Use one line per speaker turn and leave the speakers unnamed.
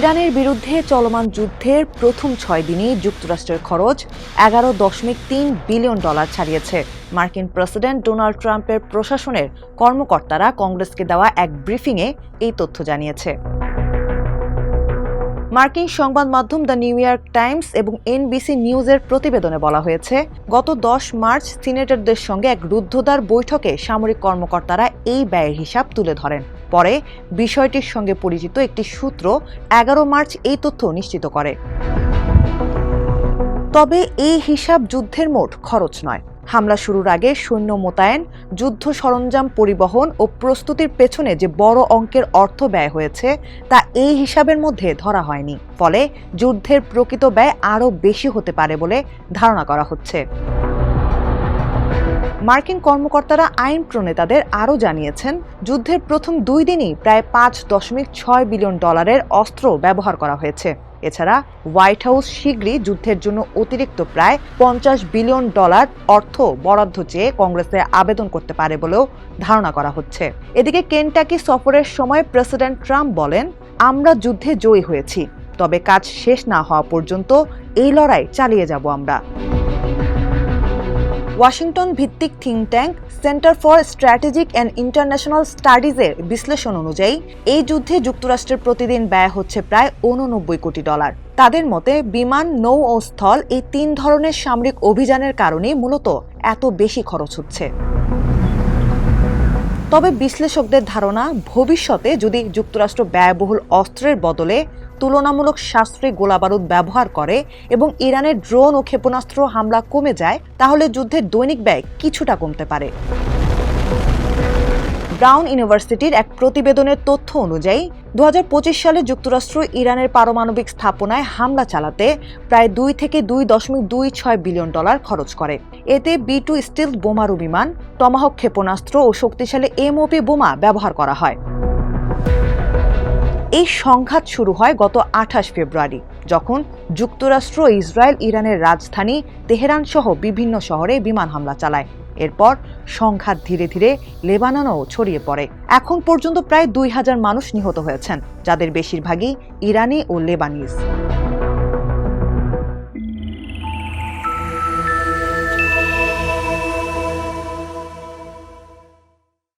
ইরানের বিরুদ্ধে চলমান যুদ্ধের প্রথম ৬ দিনেই যুক্তরাষ্ট্রের খরচ $11.3 বিলিয়ন ছাড়িয়েছে। মার্কিন প্রেসিডেন্ট ডোনাল্ড ট্রাম্পের প্রশাসনের কর্মকর্তারা কংগ্রেসকে দেওয়া এক ব্রিফিংয়ে এই তথ্য জানিয়েছে। মার্কিন সংবাদ মাধ্যম দ্য নিউ ইয়র্ক টাইমস এবং এনবিসি নিউজের প্রতিবেদনে বলা হয়েছে, গত ১০ মার্চ সিনেটরদের সঙ্গে এক রুদ্ধদ্বার বৈঠকে সামরিক কর্মকর্তারা এই ব্যয়ের হিসাব তুলে ধরেন। পরে বিষয়টির সঙ্গে পরিচিত একটি সূত্র ১১ মার্চ এই তথ্য নিশ্চিত করে। তবে এই হিসাব যুদ্ধের মোট খরচ নয়। হামলা শুরুর আগে সৈন্য মোতায়েন, যুদ্ধ সরঞ্জাম পরিবহন ও প্রস্তুতির পেছনে যে বড় অঙ্কের অর্থ ব্যয় হয়েছে তা এই হিসাবের মধ্যে ধরা হয়নি। ফলে যুদ্ধের প্রকৃত ব্যয় আরও বেশি হতে পারে বলে ধারণা করা হচ্ছে। মার্কিন কর্মকর্তারা আইন প্রণেতাদের আরও জানিয়েছেন, যুদ্ধের প্রথম ২ দিনই প্রায় $৫.৬ বিলিয়ন অস্ত্র ব্যবহার করা হয়েছে। এছাড়া হোয়াইট হাউস শীঘ্রই যুদ্ধের জন্য অতিরিক্ত প্রায় $৫০ বিলিয়ন অর্থ বরাদ্দ চেয়ে কংগ্রেসে আবেদন করতে পারে বলেও ধারণা করা হচ্ছে। এদিকে কেনটাকি সফরের সময় প্রেসিডেন্ট ট্রাম্প বলেন, আমরা যুদ্ধে জয়ী হয়েছি, তবে কাজ শেষ না হওয়া পর্যন্ত এই লড়াই চালিয়ে যাব আমরা। ওয়াশিংটন ভিত্তিক think tank centre for strategic and international স্টাডিজের বিশ্লেষণ অনুযায়ী এই যুদ্ধে যুক্তরাষ্ট্রের প্রতিদিন ব্যয় হচ্ছে প্রায় $89 কোটি। তাদের মতে বিমান, নৌ ও স্থল এই ৩ ধরনের সামরিক অভিযানের কারণেই মূলত এত বেশি খরচ হচ্ছে। তবে বিশ্লেষকদের ধারণা, ভবিষ্যতে যদি যুক্তরাষ্ট্র ব্যয়বহুল অস্ত্রের বদলে তুলনামূলক সাশ্রয়ী গোলাবারুদ ব্যবহার করে এবং ইরানের ড্রোন ও ক্ষেপণাস্ত্র হামলা কমে যায়, তাহলে যুদ্ধের দৈনিক ব্যয় কিছুটা কমতে পারে। ব্রাউন ইউনিভার্সিটির এক প্রতিবেদনের তথ্য অনুযায়ী ২০২৫ সালে যুক্তরাষ্ট্র ইরানের পারমাণবিক স্থাপনায় হামলা চালাতে প্রায় $2 থেকে $2.26 বিলিয়ন খরচ করে। এতে B-2 স্টিলথ বোমারু বিমান, টমাহক ক্ষেপণাস্ত্র ও শক্তিশালী MOP বোমা ব্যবহার করা হয়। এই সংঘাত শুরু হয় গত ২৮ ফেব্রুয়ারি, যখন যুক্তরাষ্ট্র ও ইসরায়েল ইরানের রাজধানী তেহরান সহ বিভিন্ন শহরে বিমান হামলা চালায়। এরপর সংঘাত ধীরে ধীরে লেবাননেও ছড়িয়ে পড়ে। এখন পর্যন্ত প্রায় ২,০০০ মানুষ নিহত হয়েছেন, যাদের বেশিরভাগই ইরানি ও লেবানিজ।